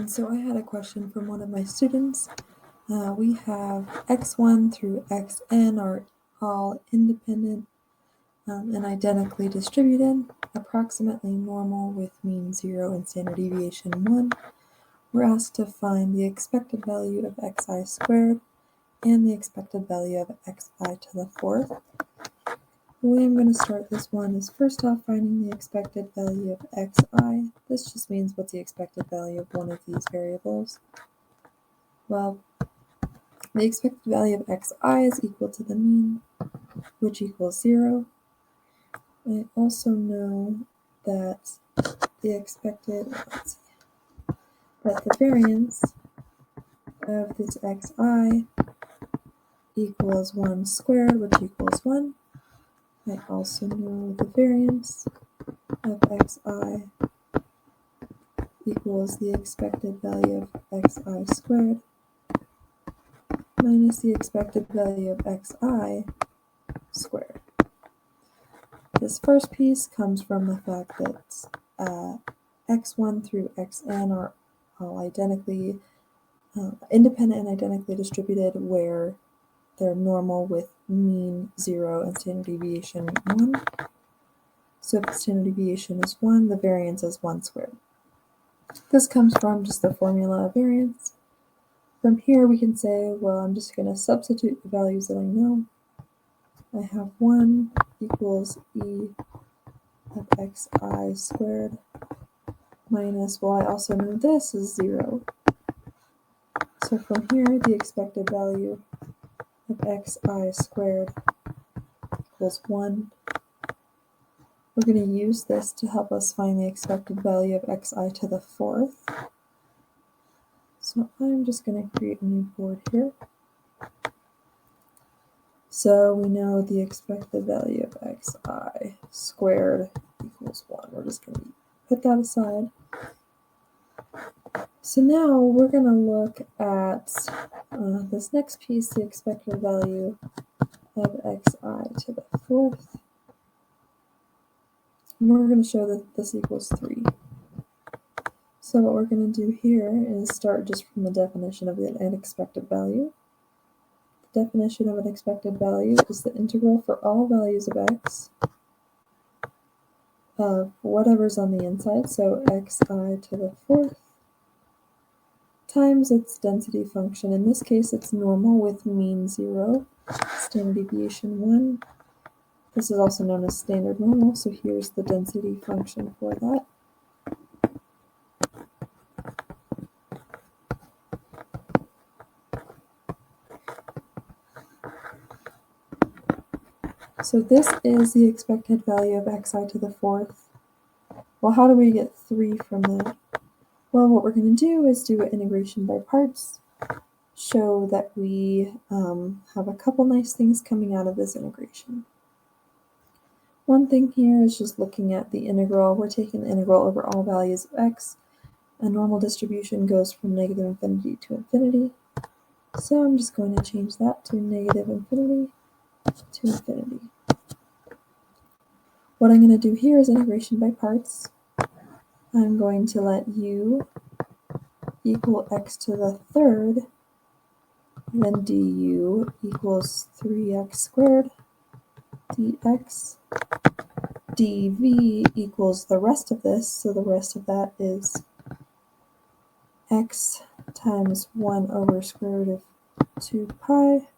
So I had a question from one of my students. We have x1 through xn are all independent and identically distributed, approximately normal with mean 0 and standard deviation 1. We're asked to find the expected value of xi squared and the expected value of xi to the fourth. The way I'm going to start this one is first off finding the expected value of xi. This just means what's the expected value of one of these variables. Well, the expected value of xi is equal to the mean, which equals 0. I also know that that the variance of this xi equals 1 squared, which equals 1. I also know the variance of xi equals the expected value of xi squared minus the expected value of xi squared. This first piece comes from the fact that x1 through xn are all identically independent and identically distributed, where they're normal with mean 0 and standard deviation 1. So if the standard deviation is 1, the variance is 1 squared. This comes from just the formula of variance. From here we can say, well, I'm just going to substitute the values that I know. I have 1 equals e of xi squared minus, well, I also know this is 0. So from here, the expected value of xi squared equals 1. We're going to use this to help us find the expected value of xi to the fourth. So I'm just going to create a new board here. So we know the expected value of xi squared equals 1. We're just going to put that aside. So now we're going to look at this next piece, the expected value of xi to the fourth. And we're going to show that this equals 3. So what we're going to do here is start just from the definition of an expected value. The definition of an expected value is the integral for all values of x of whatever's on the inside, so xi to the fourth, times its density function. In this case, it's normal with mean 0, standard deviation 1. This is also known as standard normal, so here's the density function for that. So this is the expected value of xi to the fourth. Well, how do we get 3 from that? Well, what we're going to do is do an integration by parts, show that we have a couple nice things coming out of this integration. One thing here is just looking at the integral. We're taking the integral over all values of x. A normal distribution goes from negative infinity to infinity. So I'm just going to change that to negative infinity to infinity. What I'm going to do here is integration by parts. I'm going to let u equal x to the third, then du equals 3x squared, dx, dv equals the rest of this, so the rest of that is x times 1 over square root of 2 pi,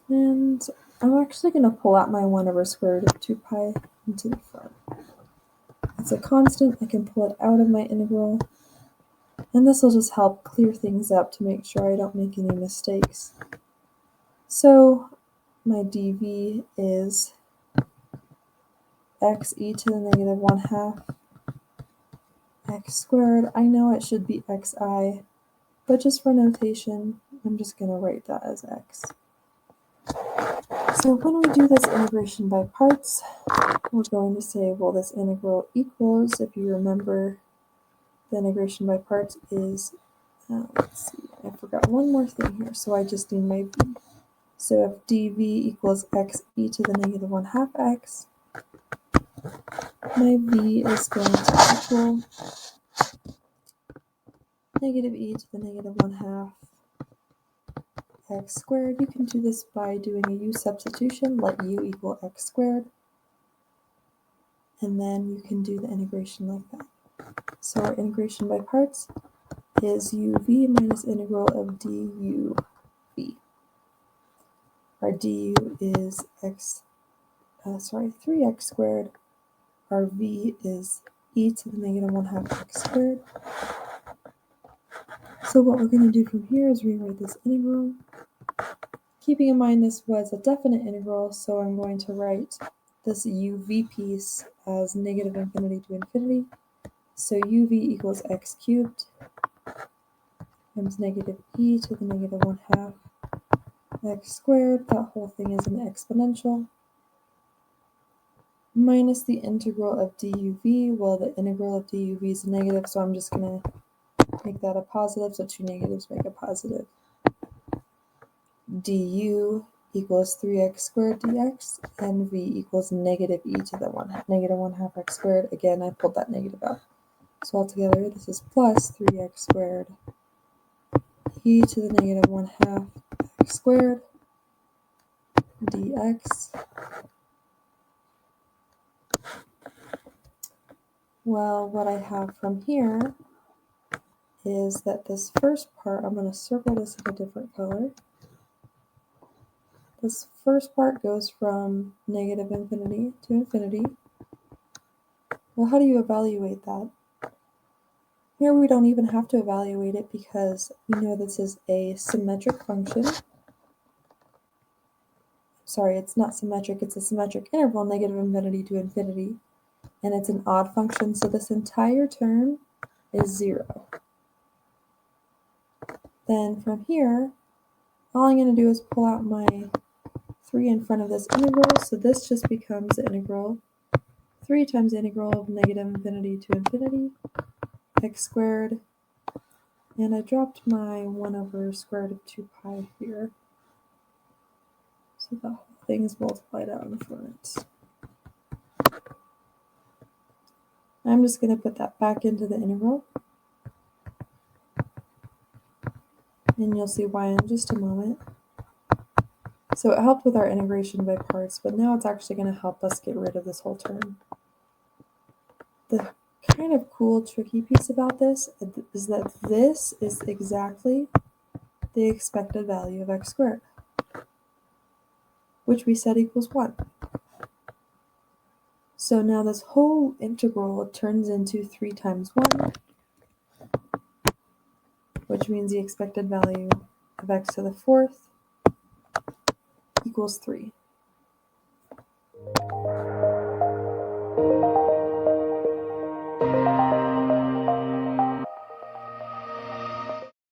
and I'm actually going to pull out my 1 over square root of 2 pi into the front. It's a constant, I can pull it out of my integral, and this will just help clear things up to make sure I don't make any mistakes. So my dv is x e to the negative 1/2 x squared. I know it should be xi, but just for notation, I'm just going to write that as x. So when we do this integration by parts, we're going to say, well, this integral equals, if you remember, the integration by parts is, let's see, I forgot one more thing here, so I just need my v. So if dv equals x e to the negative 1/2 x, my v is going to equal negative e to the negative 1/2 x squared. You can do this by doing a u substitution, let u equal x squared, and then you can do the integration like that. So our integration by parts is uv minus integral of duv. Our du is 3x squared. Our v is e to the negative 1/2 x squared. So what we're going to do from here is rewrite this integral. Keeping in mind this was a definite integral, so I'm going to write this uv piece as negative infinity to infinity. So uv equals x cubed times negative e to the negative 1/2 x squared. That whole thing is an exponential. Minus the integral of duv. Well, the integral of duv is negative, so I'm just going to make that a positive, so two negatives make a positive. Du equals 3x squared dx, and v equals negative e to the negative 1/2 x squared. Again, I pulled that negative out. So altogether, this is plus 3x squared e to the negative 1/2 x squared dx. Well, what I have from here is that this first part, I'm going to circle this in a different color. This first part goes from negative infinity to infinity. Well, how do you evaluate that? Here we don't even have to evaluate it because we know this is a symmetric function. Sorry, it's not symmetric, it's a symmetric interval, negative infinity to infinity. And it's an odd function, so this entire term is 0. Then from here, all I'm going to do is pull out my 3 in front of this integral, so this just becomes the integral 3 times the integral of negative infinity to infinity x squared, and I dropped my 1 over square root of 2 pi here, so the whole thing is multiplied out in front. I'm just going to put that back into the integral, and you'll see why in just a moment. So it helped with our integration by parts, but now it's actually going to help us get rid of this whole term. The kind of cool, tricky piece about this is that this is exactly the expected value of x squared, which we said equals 1. So now this whole integral turns into 3 times 1, which means the expected value of x to the 4th equals 3.